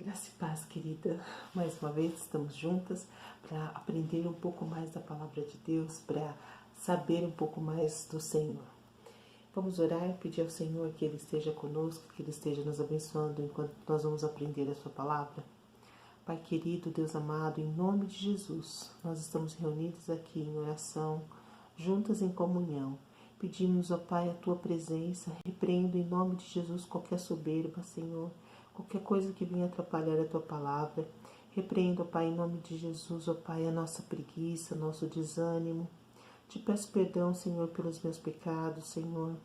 Graça e paz, querida. Mais uma vez estamos juntas para aprender um pouco mais da palavra de Deus, para saber um pouco mais do Senhor. Vamos orar e pedir ao Senhor que Ele esteja conosco, que Ele esteja nos abençoando enquanto nós vamos aprender a Sua palavra. Pai querido, Deus amado, em nome de Jesus, nós estamos reunidos aqui em oração, juntas em comunhão. Pedimos, ó Pai, a Tua presença, repreendo em nome de Jesus qualquer soberba, Senhor, qualquer coisa que venha atrapalhar a Tua palavra. Repreendo, ó Pai, em nome de Jesus, ó Pai, a nossa preguiça, nosso desânimo. Te peço perdão, Senhor, pelos meus pecados, Senhor.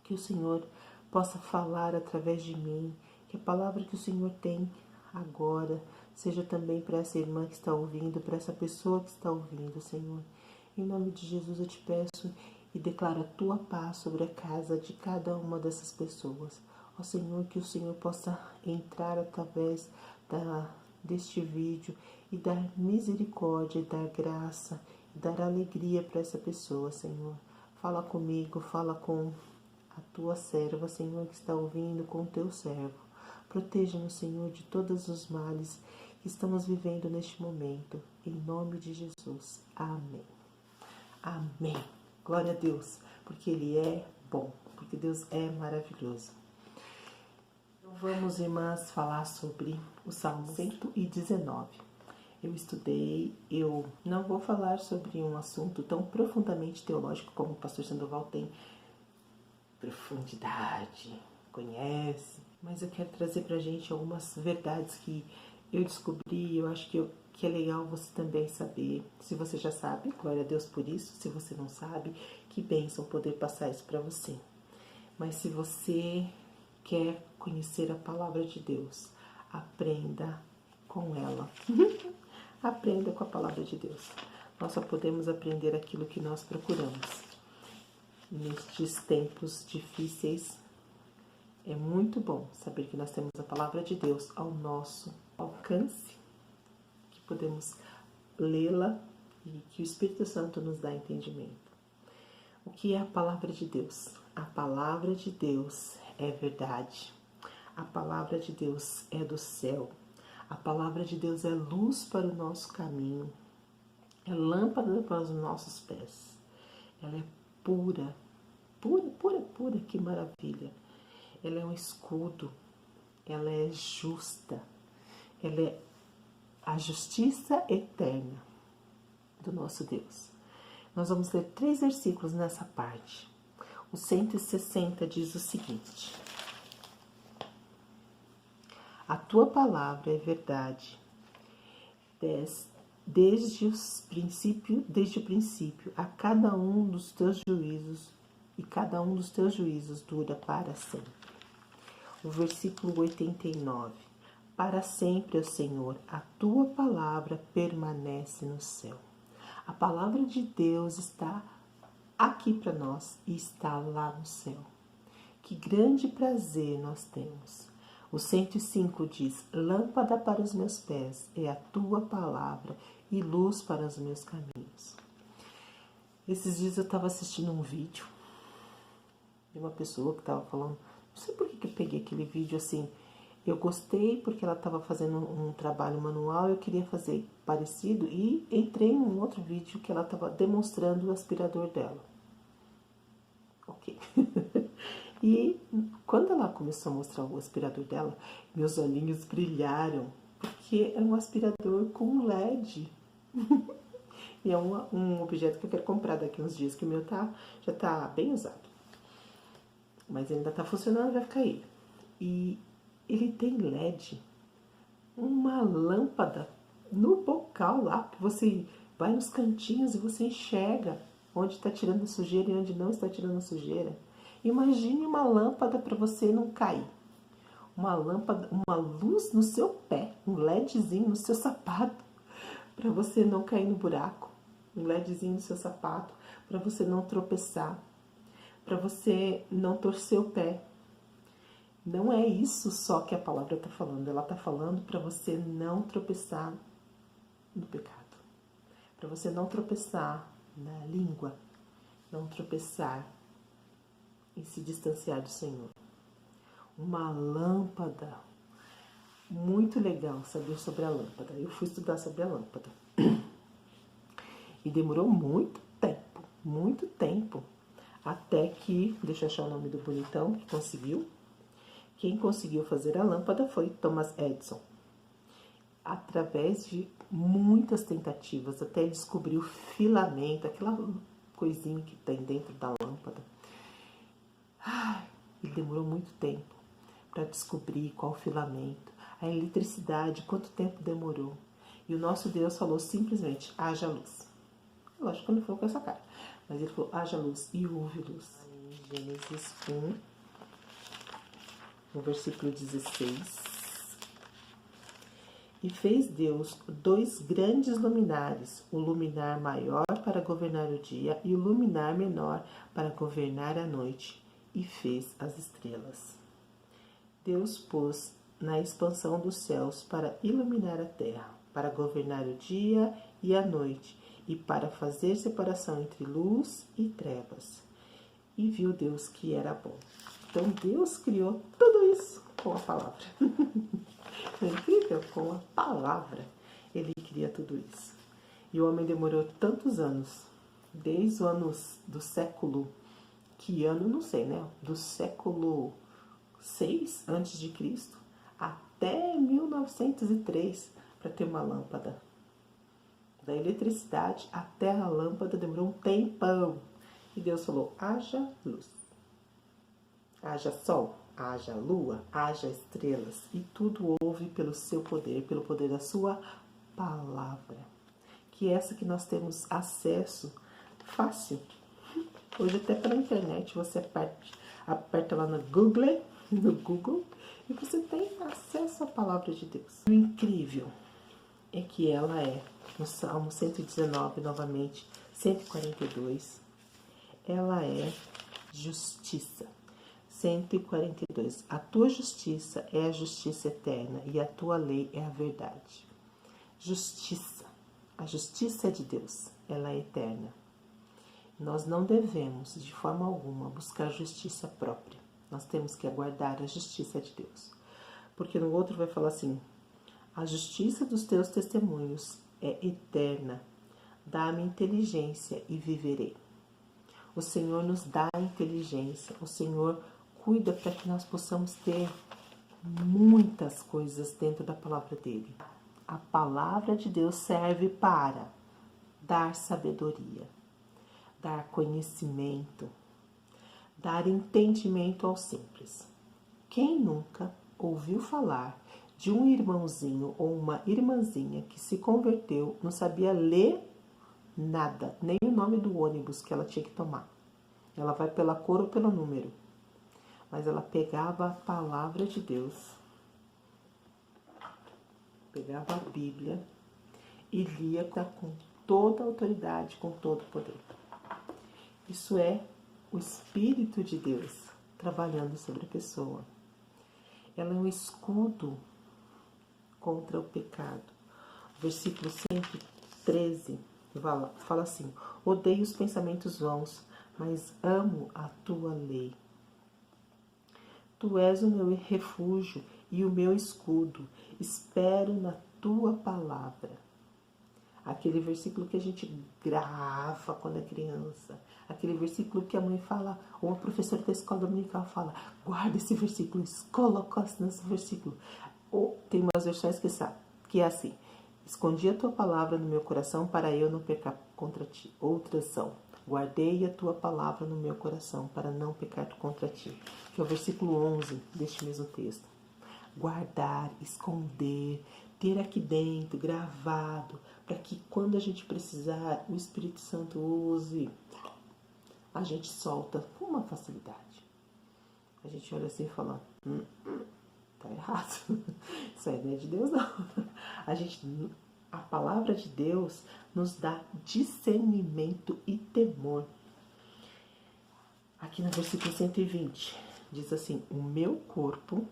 Que o Senhor possa falar através de mim, que a palavra que o Senhor tem agora seja também para essa irmã que está ouvindo, para essa pessoa que está ouvindo, Senhor. Em nome de Jesus eu te peço e declaro a Tua paz sobre a casa de cada uma dessas pessoas. Ó Senhor, que o Senhor possa entrar através deste vídeo e dar misericórdia, e dar graça, e dar alegria para essa pessoa, Senhor. Fala comigo, fala com a Tua serva, Senhor, que está ouvindo, com o Teu servo. Proteja-nos, Senhor, de todos os males que estamos vivendo neste momento. Em nome de Jesus. Amém. Amém. Glória a Deus, porque Ele é bom, porque Deus é maravilhoso. Então vamos, irmãs, falar sobre o Salmo 119. Eu estudei, eu não vou falar sobre um assunto tão profundamente teológico como o pastor Sandoval tem profundidade, conhece, mas eu quero trazer pra gente algumas verdades que eu descobri, eu acho que é legal você também saber. Se você já sabe, glória a Deus por isso. Se você não sabe, que bênção poder passar isso para você. Mas se você quer conhecer a palavra de Deus, aprenda com ela. Aprenda com a palavra de Deus. Nós só podemos aprender aquilo que nós procuramos. Nestes tempos difíceis, é muito bom saber que nós temos a palavra de Deus ao nosso alcance, que podemos lê-la e que o Espírito Santo nos dá entendimento. O que é a palavra de Deus? A palavra de Deus é verdade. A palavra de Deus é do céu. A palavra de Deus é luz para o nosso caminho. É lâmpada para os nossos pés. Ela é pura, pura, pura, pura, que maravilha. Ela é um escudo. Ela é justa. Ela é a justiça eterna do nosso Deus. Nós vamos ler 3 versículos nessa parte. O 160 diz o seguinte: a Tua palavra é verdade, desde o princípio, a cada um dos Teus juízos, e cada um dos Teus juízos dura para sempre. O versículo 89. Para sempre, ó Senhor, a Tua palavra permanece no céu. A palavra de Deus está aqui para nós e está lá no céu. Que grande prazer nós temos. O 105 diz: lâmpada para os meus pés é a Tua palavra e luz para os meus caminhos. Esses dias eu estava assistindo um vídeo de uma pessoa que estava falando, não sei por que eu peguei aquele vídeo assim. Eu gostei porque ela estava fazendo um trabalho manual, eu queria fazer parecido e entrei em um outro vídeo que ela estava demonstrando o aspirador dela. Ok. E quando ela começou a mostrar o aspirador dela, meus olhinhos brilharam, porque é um aspirador com LED. E é um objeto que eu quero comprar daqui uns dias, que o meu já está bem usado. Mas ainda está funcionando, vai ficar aí. E ele tem LED, uma lâmpada no bocal lá, que você vai nos cantinhos e você enxerga onde está tirando a sujeira e onde não está tirando a sujeira. Imagine uma lâmpada para você não cair. Uma lâmpada, uma luz no seu pé, um LEDzinho no seu sapato, para você não cair no buraco. Um LEDzinho no seu sapato, para você não tropeçar, para você não torcer o pé. Não é isso só que a palavra está falando. Ela está falando para você não tropeçar no pecado. Para você não tropeçar na língua. Não tropeçar e se distanciar do Senhor. Uma lâmpada muito legal saber sobre a lâmpada. Eu fui estudar sobre a lâmpada. E demorou muito tempo, até que, deixa eu achar o nome do bonitão que conseguiu. Quem conseguiu fazer a lâmpada foi Thomas Edison. Através de muitas tentativas, até ele descobrir o filamento, aquela coisinha que tem dentro da lâmpada. Ele demorou muito tempo para descobrir qual o filamento. A eletricidade, quanto tempo demorou. E o nosso Deus falou simplesmente, haja luz. Lógico que não foi com essa cara, mas ele falou, haja luz e houve luz. Em Gênesis 1, no versículo 16. E fez Deus 2 grandes luminares, o luminar maior para governar o dia e o luminar menor para governar a noite, e fez as estrelas. Deus pôs na expansão dos céus para iluminar a terra, para governar o dia e a noite, e para fazer separação entre luz e trevas. E viu Deus que era bom. Então Deus criou tudo isso com a palavra. É incrível, com a palavra ele cria tudo isso. E o homem demorou tantos anos, desde os anos do século, que ano não sei, né? Do século 6 antes de Cristo até 1903 para ter uma lâmpada. Da eletricidade até a lâmpada demorou um tempão. E Deus falou, haja luz, haja sol, haja lua, haja estrelas. E tudo houve pelo seu poder, pelo poder da sua palavra. Que é essa que nós temos acesso fácil. Hoje até pela internet você aperta lá no Google, e você tem acesso à palavra de Deus. O incrível é que ela é, no Salmo 119, novamente, 142, ela é justiça. 142. A tua justiça é a justiça eterna e a tua lei é a verdade. Justiça. A justiça é de Deus, ela é eterna. Nós não devemos, de forma alguma, buscar justiça própria. Nós temos que aguardar a justiça de Deus. Porque no outro vai falar assim, a justiça dos teus testemunhos é eterna. Dá-me inteligência e viverei. O Senhor nos dá inteligência. O Senhor cuida para que nós possamos ter muitas coisas dentro da palavra dele. A palavra de Deus serve para dar sabedoria, dar conhecimento, dar entendimento aos simples. Quem nunca ouviu falar de um irmãozinho ou uma irmãzinha que se converteu, não sabia ler nada, nem o nome do ônibus que ela tinha que tomar. Ela vai pela cor ou pelo número. Mas ela pegava a palavra de Deus, pegava a Bíblia e lia com toda a autoridade, com todo o poder. Isso é o Espírito de Deus trabalhando sobre a pessoa. Ela é um escudo contra o pecado. Versículo 113 fala assim, odeio os pensamentos vãos, mas amo a tua lei. Tu és o meu refúgio e o meu escudo, espero na tua palavra. Aquele versículo que a gente grava quando é criança, aquele versículo que a mãe fala, ou a professora da escola dominical fala, guarda esse versículo, coloca-se nesse versículo. Ou tem umas versões que é assim, escondi a tua palavra no meu coração para eu não pecar contra ti. Outras são, guardei a tua palavra no meu coração para não pecar contra ti. Que é o versículo 11 deste mesmo texto. Guardar, esconder, ter aqui dentro, gravado, para que quando a gente precisar, o Espírito Santo use, a gente solta com uma facilidade. A gente olha assim e fala, tá errado, isso aí não é de Deus não. A palavra de Deus nos dá discernimento e temor. Aqui no versículo 120, diz assim, o meu corpo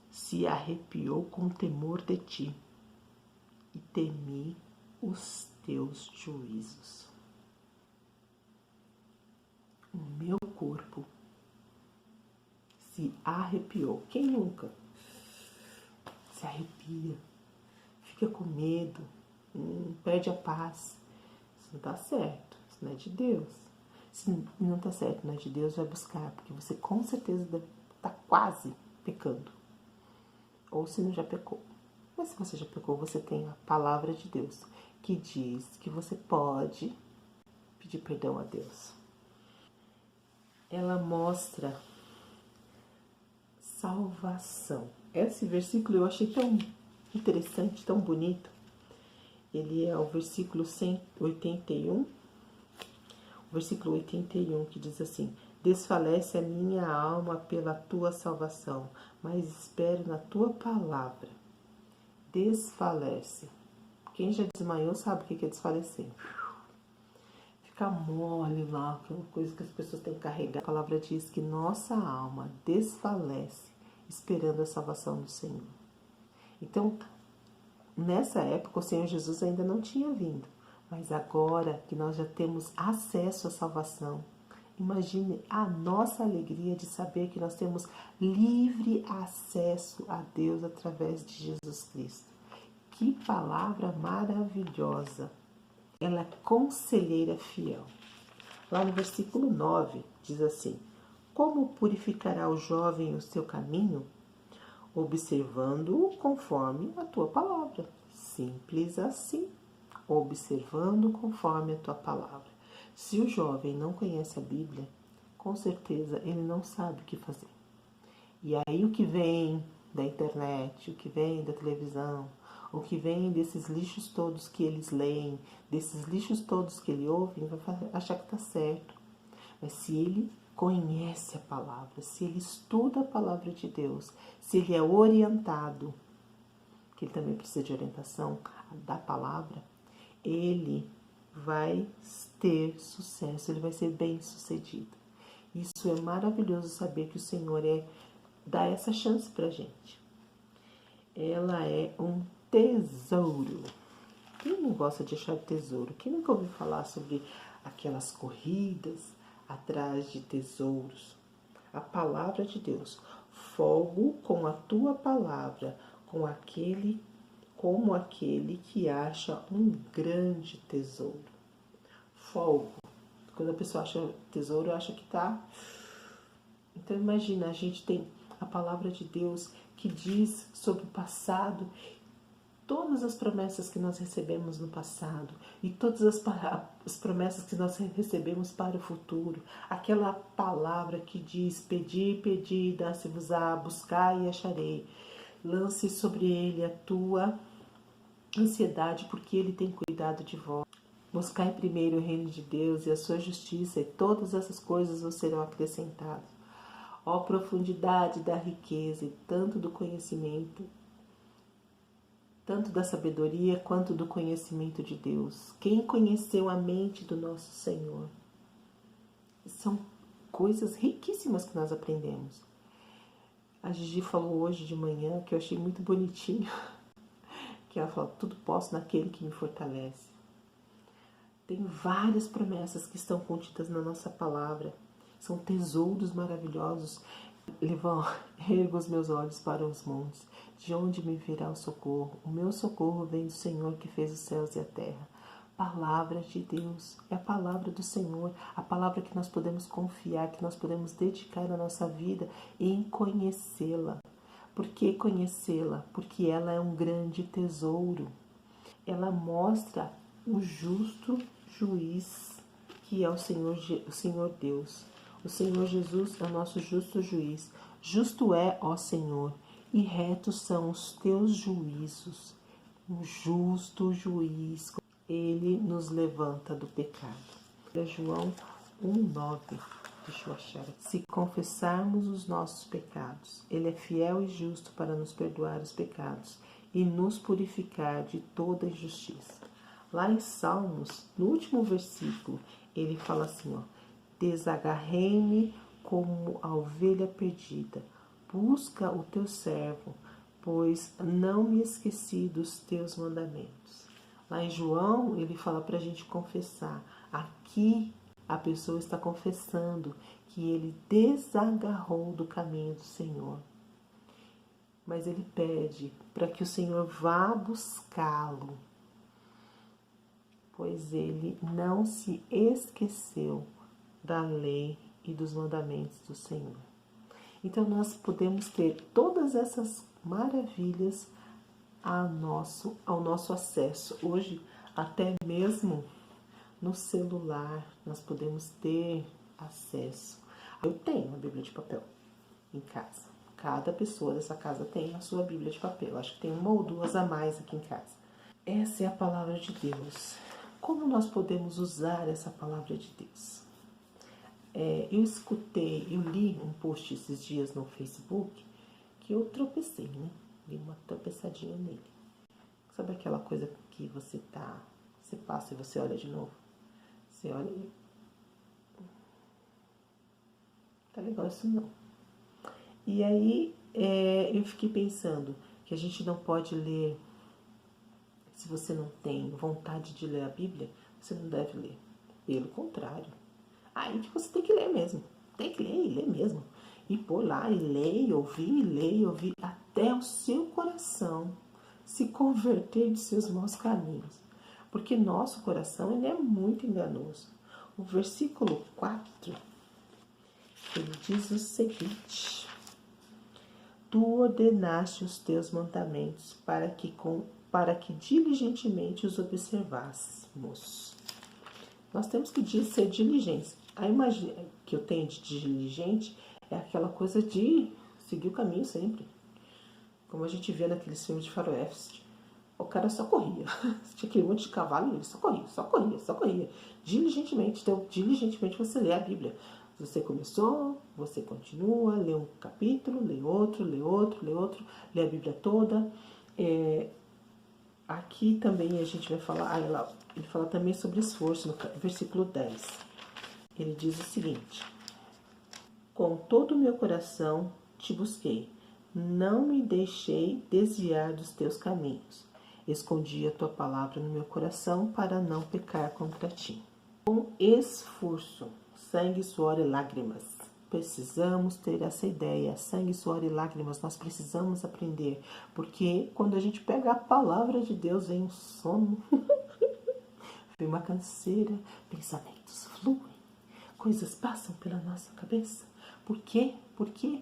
se arrepiou com temor de ti e temi os teus juízos. O meu corpo se arrepiou. Quem nunca? se arrepia, fica com medo, perde a paz. Isso não está certo, isso não é de Deus. Se não está certo, não é de Deus, vai buscar, porque você com certeza está quase pecando. Ou se não já pecou. Mas se você já pecou, você tem a palavra de Deus, que diz que você pode pedir perdão a Deus. Ela mostra salvação. Esse versículo eu achei tão interessante, tão bonito. Ele é o versículo 181, o versículo 81, que diz assim: desfalece a minha alma pela tua salvação, mas espero na tua palavra. Desfalece. Quem já desmaiou sabe o que é desfalecer. Fica mole lá, aquela coisa que as pessoas têm que carregar. A palavra diz que nossa alma desfalece esperando a salvação do Senhor. Então, nessa época, o Senhor Jesus ainda não tinha vindo. Mas agora que nós já temos acesso à salvação, imagine a nossa alegria de saber que nós temos livre acesso a Deus através de Jesus Cristo. Que palavra maravilhosa! Ela é conselheira fiel. Lá no versículo 9 diz assim: como purificará o jovem o seu caminho? Observando-o conforme a tua palavra. Simples assim. Observando conforme a tua palavra. Se o jovem não conhece a Bíblia, com certeza ele não sabe o que fazer. E aí o que vem da internet, o que vem da televisão, o que vem desses lixos todos que eles leem, desses lixos todos que ele ouve, vai achar que está certo. Mas se ele conhece a palavra, se ele estuda a palavra de Deus, se ele é orientado, que ele também precisa de orientação da palavra, ele vai ter sucesso, ele vai ser bem sucedido. Isso é maravilhoso saber que o Senhor dá essa chance pra gente. Ela é um tesouro. Quem não gosta de achar tesouro? Quem nunca ouviu falar sobre aquelas corridas atrás de tesouros? A palavra de Deus. Folgo com a tua palavra, como aquele que acha um grande tesouro. Folgo. Quando a pessoa acha tesouro, acha que tá. Então imagina, a gente tem a palavra de Deus que diz sobre o passado, todas as promessas que nós recebemos no passado e todas as promessas que nós recebemos para o futuro. Aquela palavra que diz: pedi, pedi, dá-se-vos-á, buscai e acharei. Lance sobre ele a tua ansiedade, porque ele tem cuidado de vós. Buscai primeiro o reino de Deus e a sua justiça, e todas essas coisas vos serão acrescentadas. Ó profundidade da riqueza e tanto do conhecimento, tanto da sabedoria quanto do conhecimento de Deus. Quem conheceu a mente do nosso Senhor? São coisas riquíssimas que nós aprendemos. A Gigi falou hoje de manhã, que eu achei muito bonitinho, que ela falou: tudo posso naquele que me fortalece. Tem várias promessas que estão contidas na nossa palavra. São tesouros maravilhosos. Ergo os meus olhos para os montes. De onde me virá o socorro? O meu socorro vem do Senhor que fez os céus e a terra. Palavra de Deus. É a palavra do Senhor. A palavra que nós podemos confiar, que nós podemos dedicar a nossa vida em conhecê-la. Por que conhecê-la? Porque ela é um grande tesouro. Ela mostra o justo juiz que é o Senhor Deus. O Senhor Jesus é o nosso justo juiz. Justo é, ó Senhor, e retos são os teus juízos. O justo juiz, ele nos levanta do pecado. É João 1,9. Deixa eu achar aqui. Se confessarmos os nossos pecados, ele é fiel e justo para nos perdoar os pecados e nos purificar de toda injustiça. Lá em Salmos, no último versículo, ele fala assim, ó: desagarrei-me como a ovelha perdida. Busca o teu servo, pois não me esqueci dos teus mandamentos. Lá em João, ele fala para a gente confessar. Aqui, a pessoa está confessando que ele desagarrou do caminho do Senhor. mas ele pede para que o Senhor vá buscá-lo, pois ele não se esqueceu da lei e dos mandamentos do Senhor. Então nós podemos ter todas essas maravilhas ao nosso acesso. Hoje, até mesmo no celular, nós podemos ter acesso. Eu tenho uma Bíblia de papel em casa. Cada pessoa dessa casa tem a sua Bíblia de papel. Acho que tem uma ou duas a mais aqui em casa. Essa é a palavra de Deus. Como nós podemos usar essa palavra de Deus? Eu li um post esses dias no Facebook que eu tropecei, né? Dei uma tropeçadinha nele. Sabe aquela coisa que você passa e você olha de novo? Você olha e... Tá legal isso não. E aí eu fiquei pensando que a gente não pode ler, se você não tem vontade de ler a Bíblia, você não deve ler. Pelo contrário. Aí que você tem que ler mesmo. Tem que ler e ler mesmo. E pôr lá e ler, e ouvir, até o seu coração se converter de seus maus caminhos. Porque nosso coração, ele é muito enganoso. O versículo 4, ele diz o seguinte: Tu ordenaste os teus mandamentos para que diligentemente os observássemos. Nós temos que ser diligentes. A imagem que eu tenho de diligente é aquela coisa de seguir o caminho sempre. Como a gente vê naqueles filmes de faroeste. O cara só corria. Tinha aquele monte de cavalo e ele só corria. Diligentemente. Então, diligentemente você lê a Bíblia. Você começou, você continua, lê um capítulo, lê outro, lê a Bíblia toda. Aqui também a gente vai falar, ele fala também sobre esforço, no versículo 10. Ele diz o seguinte: Com todo o meu coração te busquei, não me deixei desviar dos teus caminhos. Escondi a tua palavra no meu coração para não pecar contra ti. Com esforço, sangue, suor e lágrimas. Precisamos ter essa ideia, sangue, suor e lágrimas, nós precisamos aprender, porque quando a gente pega a palavra de Deus, vem um sono, vem uma canseira, pensamentos fluem, coisas passam pela nossa cabeça. Por quê? Porque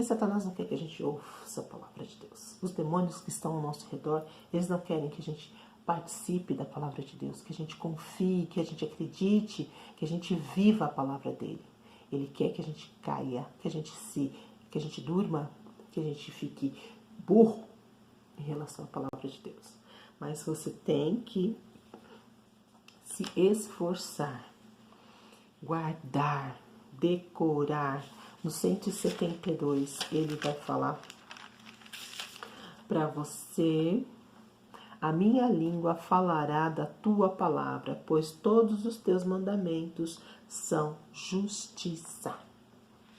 Satanás não quer que a gente ouça a palavra de Deus. Os demônios que estão ao nosso redor, eles não querem que a gente participe da palavra de Deus, que a gente confie, que a gente acredite, que a gente viva a palavra dele. Ele quer que a gente caia, que a gente durma, que a gente fique burro em relação à palavra de Deus. Mas você tem que se esforçar, guardar, decorar. No 172 ele vai falar para você: a minha língua falará da tua palavra, pois todos os teus mandamentos são justiça.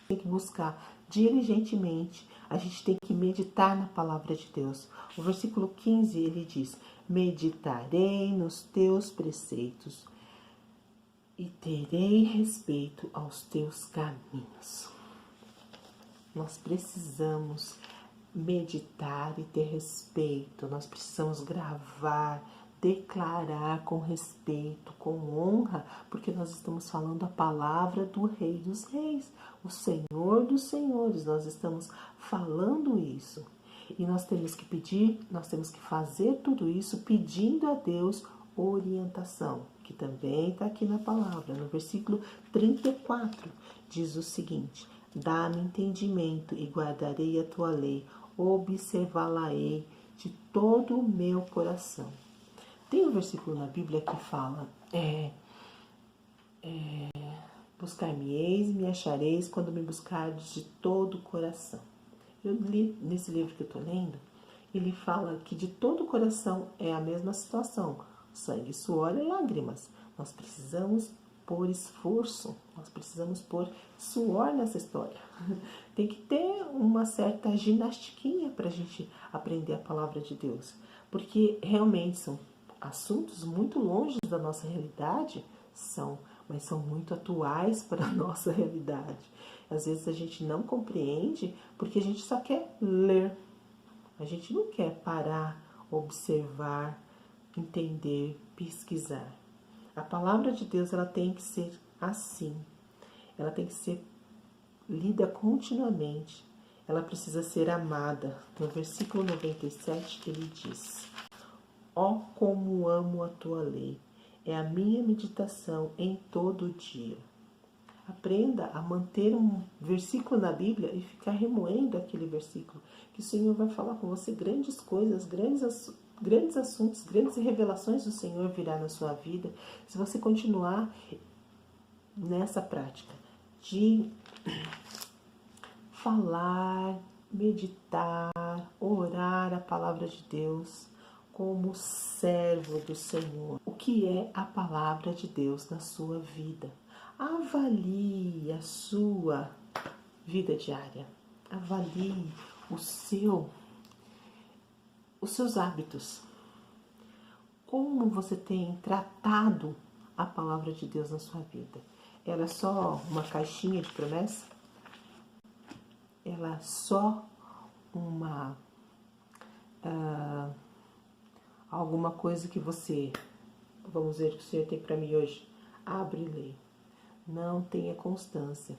Tem que buscar diligentemente, a gente tem que meditar na palavra de Deus. O versículo 15 ele diz: meditarei nos teus preceitos e terei respeito aos teus caminhos. Nós precisamos meditar e ter respeito, nós precisamos gravar, declarar com respeito, com honra, porque nós estamos falando a palavra do Rei dos Reis, o Senhor dos Senhores, nós estamos falando isso. E nós temos que pedir, nós temos que fazer tudo isso pedindo a Deus orientação, que também está aqui na palavra. No versículo 34 diz o seguinte: dá-me entendimento e guardarei a tua lei, observá-la-ei de todo o meu coração. Tem um versículo na Bíblia que fala: buscar-me-eis e me achareis quando me buscardes de todo o coração. Eu li nesse livro que eu estou lendo, ele fala que de todo o coração é a mesma situação: sangue, suor e lágrimas. Nós precisamos pôr esforço, nós precisamos pôr suor nessa história. Tem que ter uma certa ginastiquinha para a gente aprender a palavra de Deus, porque realmente são assuntos muito longe da nossa realidade, são, mas são muito atuais para a nossa realidade. Às vezes a gente não compreende porque a gente só quer ler. A gente não quer parar, observar, entender, pesquisar. A palavra de Deus, ela tem que ser assim. Ela tem que ser lida continuamente. Ela precisa ser amada. No versículo 97 ele diz: ó, como amo a tua lei, é a minha meditação em todo o dia. Aprenda a manter um versículo na Bíblia e ficar remoendo aquele versículo, que o Senhor vai falar com você grandes coisas, grandes assuntos, grandes revelações do Senhor virá na sua vida, se você continuar nessa prática de falar, meditar, orar a palavra de Deus como servo do Senhor. O que é a palavra de Deus na sua vida? Avalie a sua vida diária. Avalie os seus hábitos. Como você tem tratado a palavra de Deus na sua vida? Ela é só uma caixinha de promessa? Ela é só alguma coisa que você, vamos ver o que o Senhor tem para mim hoje, abre e lê. Não tenha constância.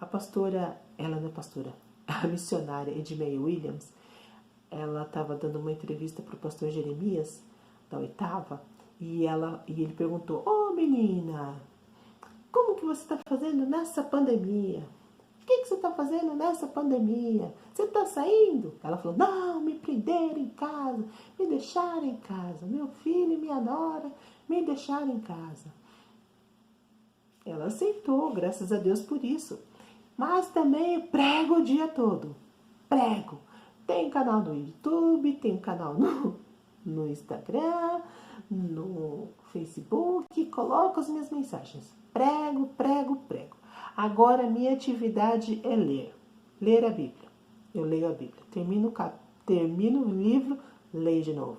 A pastora, ela não é pastora, a missionária Edmei Williams, ela estava dando uma entrevista para o pastor Jeremias, da 8ª, e ele perguntou: ô menina, como que você está fazendo nessa pandemia? O que você está fazendo nessa pandemia? Você está saindo? Ela falou: não, me prenderam em casa, me deixaram em casa. Meu filho me adora, me deixaram em casa. Ela aceitou, graças a Deus por isso. Mas também prego o dia todo. Prego. Tem canal no YouTube, tem canal no Instagram, no Facebook. Coloco as minhas mensagens. Prego, prego, prego. Agora, minha atividade é ler. Ler a Bíblia. Eu leio a Bíblia. Termino o livro, leio de novo.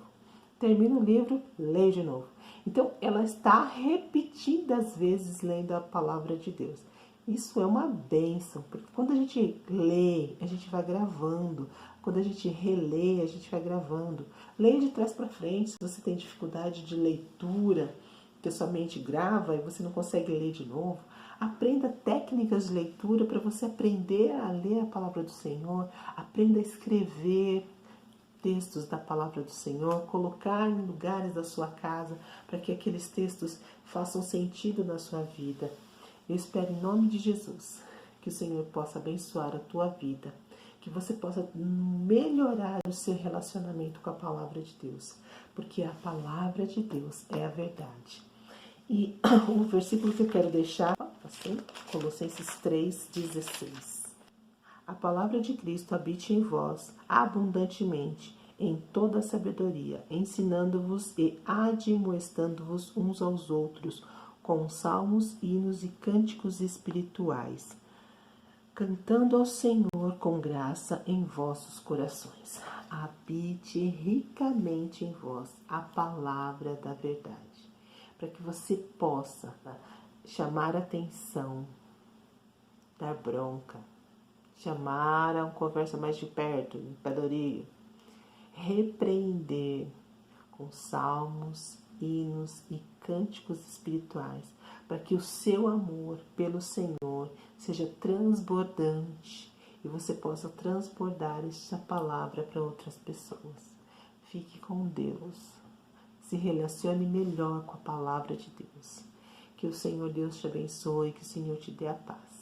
Termino o livro, leio de novo. Então, ela está repetidas vezes lendo a palavra de Deus. Isso é uma bênção, porque quando a gente lê, a gente vai gravando. Quando a gente relê, a gente vai gravando. Leia de trás para frente, se você tem dificuldade de leitura, que a sua mente grava e você não consegue ler de novo. Aprenda técnicas de leitura para você aprender a ler a palavra do Senhor. Aprenda a escrever textos da palavra do Senhor, colocar em lugares da sua casa para que aqueles textos façam sentido na sua vida. Eu espero em nome de Jesus que o Senhor possa abençoar a tua vida, que você possa melhorar o seu relacionamento com a palavra de Deus, porque a palavra de Deus é a verdade. E o versículo que eu quero deixar, assim, Colossenses 3,16. A palavra de Cristo habite em vós abundantemente, em toda a sabedoria, ensinando-vos e admoestando-vos uns aos outros, com salmos, hinos e cânticos espirituais, cantando ao Senhor com graça em vossos corações. Habite ricamente em vós a palavra da verdade, para que você possa chamar atenção, dar bronca, chamar a uma conversa mais de perto, de pé da orelha, repreender com salmos, hinos e cânticos espirituais, para que o seu amor pelo Senhor seja transbordante e você possa transbordar esta palavra para outras pessoas. Fique com Deus, se relacione melhor com a palavra de Deus. Que o Senhor Deus te abençoe, que o Senhor te dê a paz.